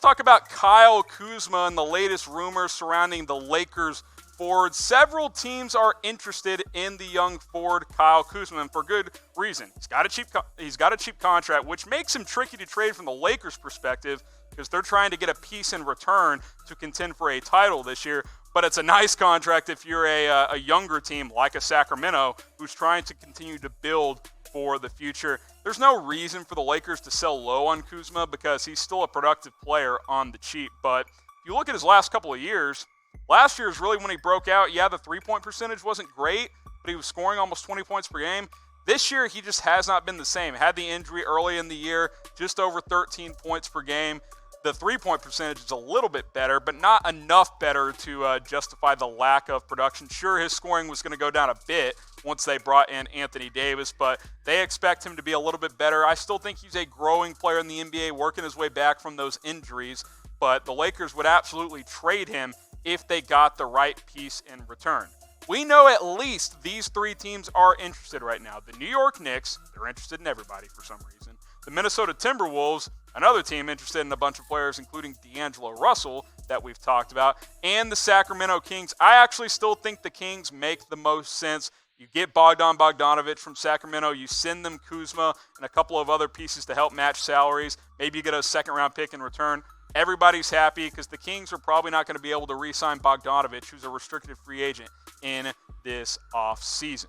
talk about Kyle Kuzma and the latest rumors surrounding the Lakers forward. Several teams are interested in the young forward Kyle Kuzma, and for good reason. He's got a cheap contract, which makes him tricky to trade from the Lakers' perspective because they're trying to get a piece in return to contend for a title this year. But it's a nice contract if you're a younger team like a Sacramento who's trying to continue to build for the future. There's no reason for the Lakers to sell low on Kuzma because he's still a productive player on the cheap. But if you look at his last couple of years, last year is really when he broke out. Yeah, the three-point percentage wasn't great, but he was scoring almost 20 points per game. This year, he just has not been the same. Had the injury early in the year, just over 13 points per game. The three-point percentage is a little bit better, but not enough better to justify the lack of production. Sure, his scoring was going to go down a bit once they brought in Anthony Davis, but they expect him to be a little bit better. I still think he's a growing player in the NBA, working his way back from those injuries, but the Lakers would absolutely trade him if they got the right piece in return. We know at least these three teams are interested right now. The New York Knicks, they're interested in everybody for some reason. The Minnesota Timberwolves, another team interested in a bunch of players, including D'Angelo Russell, that we've talked about, and the Sacramento Kings. I actually still think the Kings make the most sense. You get Bogdanovic from Sacramento, you send them Kuzma and a couple of other pieces to help match salaries. Maybe you get a second-round pick in return. Everybody's happy because the Kings are probably not going to be able to re-sign Bogdanovic, who's a restricted free agent, in this offseason.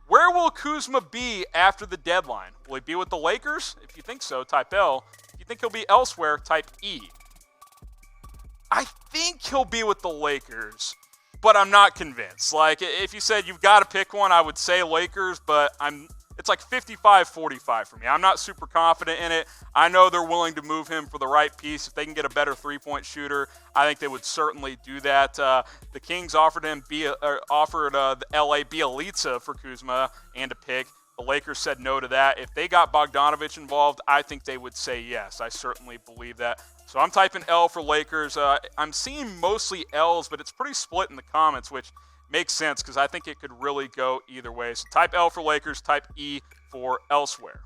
Where will Kuzma be after the deadline? Will he be with the Lakers? If you think so, type L. If you think he'll be elsewhere, type E. I think he'll be with the Lakers, but I'm not convinced. Like, if you said you've got to pick one, I would say Lakers, but it's like 55-45 for me. I'm not super confident in it. I know they're willing to move him for the right piece. If they can get a better three-point shooter, I think they would certainly do that. The Kings offered the LA Bielitsa for Kuzma and a pick. The Lakers said no to that. If they got Bogdanovic involved, I think they would say yes. I certainly believe that. So I'm typing L for Lakers. I'm seeing mostly L's, but it's pretty split in the comments, which makes sense because I think it could really go either way. So type L for Lakers, type E for elsewhere.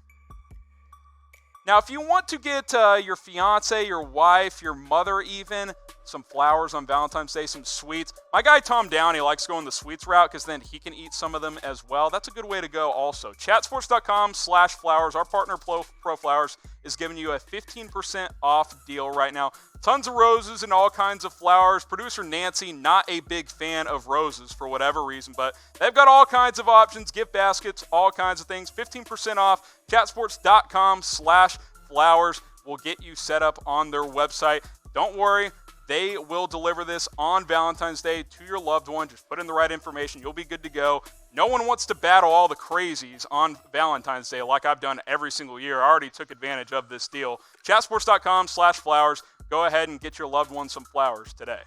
Now, if you want to get your fiance, your wife, your mother even, some flowers on Valentine's Day, some sweets. My guy Tom Downey likes going the sweets route because then he can eat some of them as well. That's a good way to go also. Chatsports.com/flowers. Our partner Pro Flowers is giving you a 15% off deal right now. Tons of roses and all kinds of flowers. Producer Nancy, not a big fan of roses for whatever reason, but they've got all kinds of options, gift baskets, all kinds of things. 15% off. Chatsports.com/flowers will get you set up on their website. Don't worry. They will deliver this on Valentine's Day to your loved one. Just put in the right information. You'll be good to go. No one wants to battle all the crazies on Valentine's Day like I've done every single year. I already took advantage of this deal. Chatsports.com/flowers. Go ahead and get your loved one some flowers today.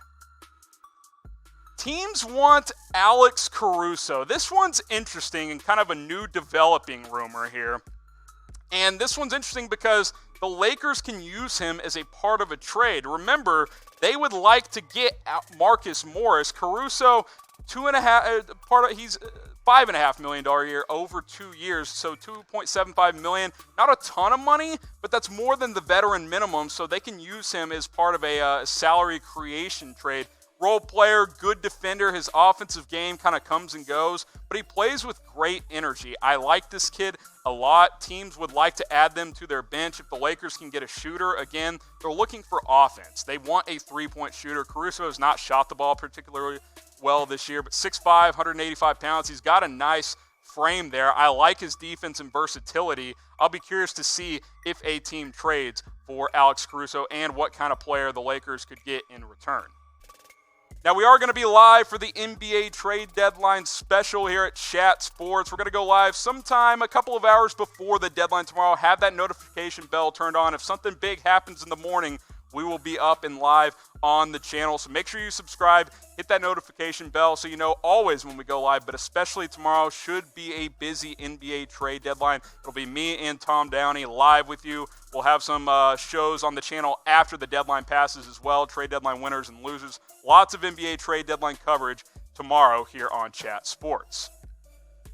Teams want Alex Caruso. This one's interesting and kind of a new developing rumor here. And this one's interesting because the Lakers can use him as a part of a trade. Remember, they would like to get Marcus Morris. Caruso, he's $5.5 million a year over 2 years, so $2.75 million. Not a ton of money, but that's more than the veteran minimum, so they can use him as part of a salary creation trade. Role player, good defender. His offensive game kind of comes and goes, but he plays with great energy. I like this kid a lot. Teams would like to add them to their bench. If the Lakers can get a shooter, again, they're looking for offense. They want a three-point shooter. Caruso has not shot the ball particularly well this year, but 6'5", 185 pounds. He's got a nice frame there. I like his defense and versatility. I'll be curious to see if a team trades for Alex Caruso and what kind of player the Lakers could get in return. Now, we are going to be live for the NBA trade deadline special here at Chat Sports. We're going to go live sometime a couple of hours before the deadline tomorrow. Have that notification bell turned on. If something big happens in the morning, we will be up and live on the channel. So make sure you subscribe, hit that notification bell so you know always when we go live, but especially tomorrow should be a busy NBA trade deadline. It'll be me and Tom Downey live with you. We'll have some shows on the channel after the deadline passes as well, trade deadline winners and losers. Lots of NBA trade deadline coverage tomorrow here on Chat Sports.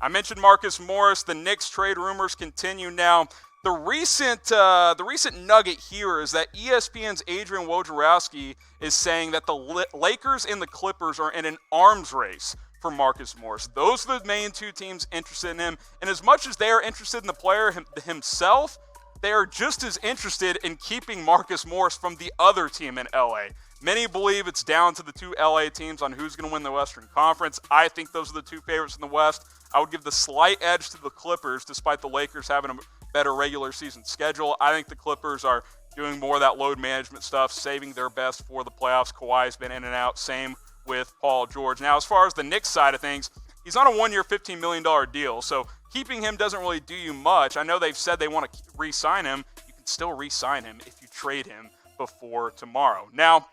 I mentioned Marcus Morris. The Knicks trade rumors continue now. The recent nugget here is that ESPN's Adrian Wojnarowski is saying that the Lakers and the Clippers are in an arms race for Marcus Morris. Those are the main two teams interested in him. And as much as they are interested in the player himself, they are just as interested in keeping Marcus Morris from the other team in LA. Many believe it's down to the two LA teams on who's going to win the Western Conference. I think those are the two favorites in the West. I would give the slight edge to the Clippers, despite the Lakers having a better regular season schedule. I think the Clippers are doing more of that load management stuff, saving their best for the playoffs. Kawhi's been in and out. Same with Paul George. Now, as far as the Knicks side of things, he's on a one-year, $15 million deal, so keeping him doesn't really do you much. I know they've said they want to re-sign him. You can still re-sign him if you trade him before tomorrow. Now,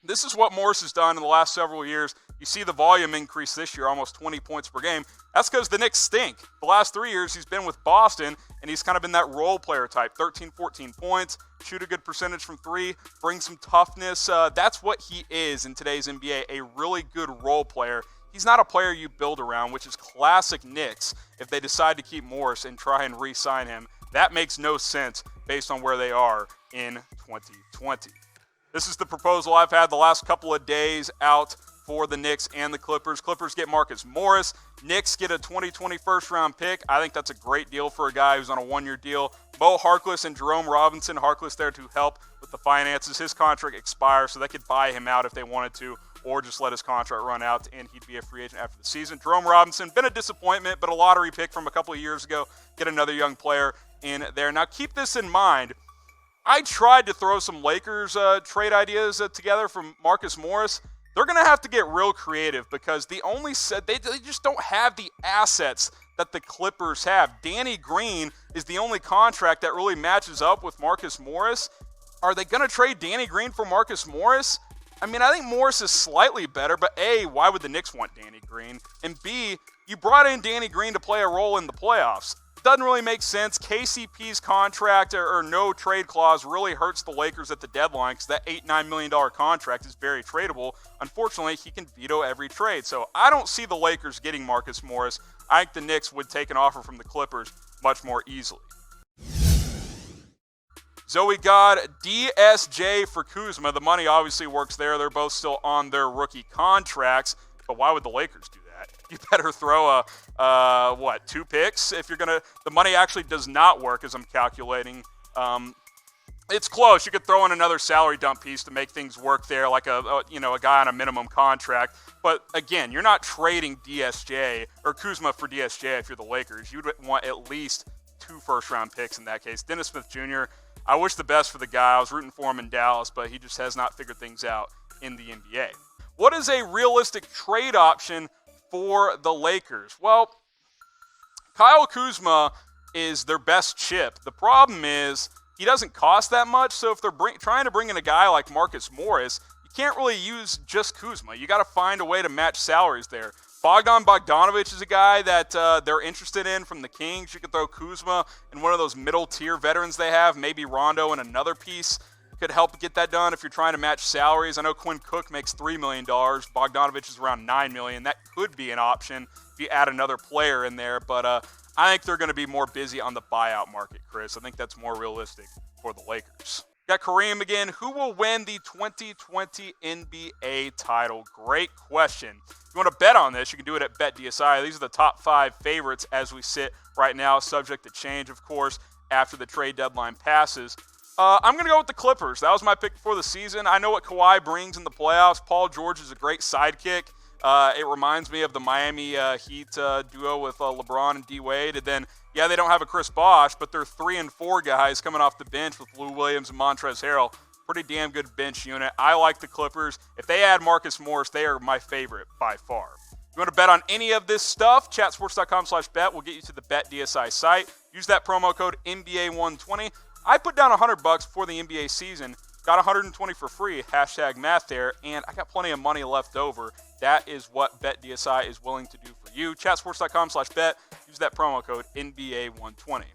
this is what Morris has done in the last several years. You see the volume increase this year, almost 20 points per game. That's because the Knicks stink. The last 3 years, he's been with Boston, and he's kind of been that role player type. 13, 14 points, shoot a good percentage from three, bring some toughness. That's what he is in today's NBA, a really good role player. He's not a player you build around, which is classic Knicks if they decide to keep Morris and try and re-sign him. That makes no sense based on where they are in 2020. This is the proposal I've had the last couple of days out for the Knicks and the Clippers. Clippers get Marcus Morris. Knicks get a 2020 first-round pick. I think that's a great deal for a guy who's on a one-year deal. Mo Harkless and Jerome Robinson. Harkless there to help with the finances. His contract expires, so they could buy him out if they wanted to, or just let his contract run out, and he'd be a free agent after the season. Jerome Robinson, been a disappointment, but a lottery pick from a couple of years ago. Get another young player in there. Now, keep this in mind. I tried to throw some Lakers trade ideas together from Marcus Morris. They're going to have to get real creative because they just don't have the assets that the Clippers have. Danny Green is the only contract that really matches up with Marcus Morris. Are they going to trade Danny Green for Marcus Morris? I mean, I think Morris is slightly better, but A, why would the Knicks want Danny Green? And B, you brought in Danny Green to play a role in the playoffs. Doesn't really make sense. KCP's contract or no trade clause really hurts the Lakers at the deadline because that $8-9 million contract is very tradable. Unfortunately, he can veto every trade. So I don't see the Lakers getting Marcus Morris. I think the Knicks would take an offer from the Clippers much more easily. So we got DSJ for Kuzma. The money obviously works there. They're both still on their rookie contracts. But why would the Lakers do that? You better throw two picks if you're going to. The money actually does not work as I'm calculating. It's close. You could throw in another salary dump piece to make things work there, like a guy on a minimum contract. But again, you're not trading DSJ or Kuzma for DSJ if you're the Lakers. You'd want at least 2 first-round picks in that case. Dennis Smith Jr., I wish the best for the guy. I was rooting for him in Dallas, but he just has not figured things out in the NBA. What is a realistic trade option for the Lakers? Well, Kyle Kuzma is their best chip. The problem is he doesn't cost that much, so if they're trying to bring in a guy like Marcus Morris, you can't really use just Kuzma. You got to find a way to match salaries there. Bogdan Bogdanovic is a guy that they're interested in from the Kings. You could throw Kuzma and one of those middle-tier veterans they have, maybe Rondo and another piece could help get that done if you're trying to match salaries. I know Quinn Cook makes $3 million. Bogdanovic is around $9 million. That could be an option if you add another player in there, but I think they're going to be more busy on the buyout market, Chris. I think that's more realistic for the Lakers. Got Kareem again. Who will win the 2020 NBA title? Great question. If you want to bet on this, you can do it at BetDSI. These are the top 5 favorites as we sit right now, subject to change, of course, after the trade deadline passes. I'm going to go with the Clippers. That was my pick before the season. I know what Kawhi brings in the playoffs. Paul George is a great sidekick. It reminds me of the Miami Heat duo with LeBron and D-Wade. And then, yeah, they don't have a Chris Bosh, but they're 3 and 4 guys coming off the bench with Lou Williams and Montrezl Harrell. Pretty damn good bench unit. I like the Clippers. If they add Marcus Morris, they are my favorite by far. If you want to bet on any of this stuff, chatsports.com/bet will get you to the BetDSI site. Use that promo code NBA120. I put down $100 before the NBA season, got 120 for free, #math there, and I got plenty of money left over. That is what BetDSI is willing to do for you. Chatsports.com/bet. Use that promo code NBA120.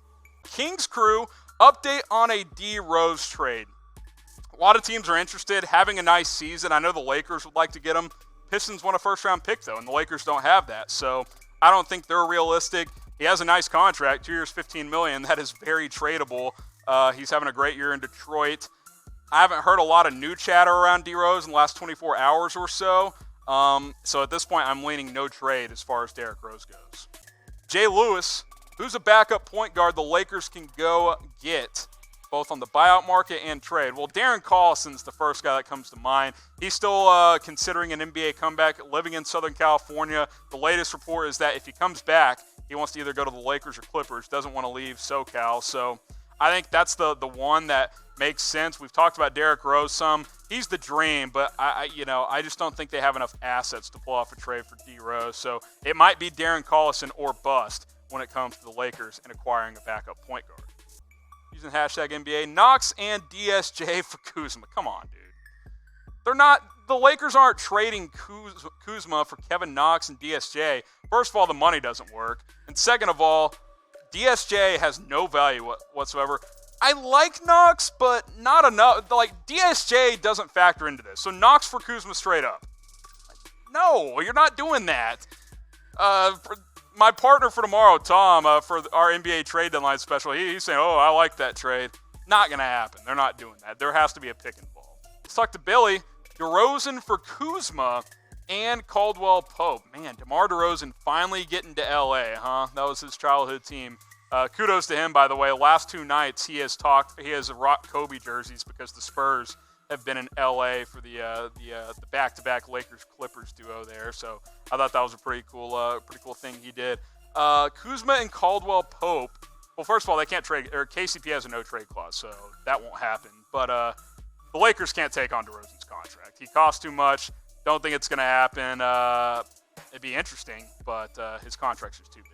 Kings crew, update on a D Rose trade. A lot of teams are interested, having a nice season. I know the Lakers would like to get him. Pistons want a first-round pick, though, and the Lakers don't have that. So I don't think they're realistic. he has a nice contract, 2 years, $15 million. That is very tradable. He's having a great year in Detroit. I haven't heard a lot of new chatter around DeRozan in the last 24 hours or so. So at this point, I'm leaning no trade as far as Derrick Rose goes. Jay Lewis, who's a backup point guard the Lakers can go get, both on the buyout market and trade. Well, Darren Collison's the first guy that comes to mind. He's still considering an NBA comeback, living in Southern California. The latest report is that if he comes back, he wants to either go to the Lakers or Clippers, doesn't want to leave SoCal. So I think that's the one that makes sense. We've talked about Derrick Rose some. He's the dream, but I just don't think they have enough assets to pull off a trade for D Rose. So it might be Darren Collison or bust when it comes to the Lakers and acquiring a backup point guard. Using hashtag NBA, Knox and DSJ for Kuzma. Come on, dude. The Lakers aren't trading Kuzma for Kevin Knox and DSJ. First of all, the money doesn't work. And second of all, DSJ has no value whatsoever. I like Knox, but not enough. Like, DSJ doesn't factor into this. So Knox for Kuzma straight up. No, you're not doing that. My partner for tomorrow, Tom, for our NBA trade deadline special, he's saying, oh, I like that trade. Not going to happen. They're not doing that. There has to be a pick involved. Let's talk to Billy. DeRozan for Kuzma and Caldwell Pope. Man, DeMar DeRozan finally getting to L.A., huh? That was his childhood team. Kudos to him, by the way. Last 2 nights, he has rocked Kobe jerseys because the Spurs have been in L.A. for the back-to-back Lakers-Clippers duo there. So I thought that was a pretty cool thing he did. Kuzma and Caldwell Pope. Well, first of all, they can't trade, or KCP has a no-trade clause, so that won't happen. But the Lakers can't take on DeRozan's contract. He costs too much. Don't think it's going to happen. It'd be interesting, but his contract's just too big.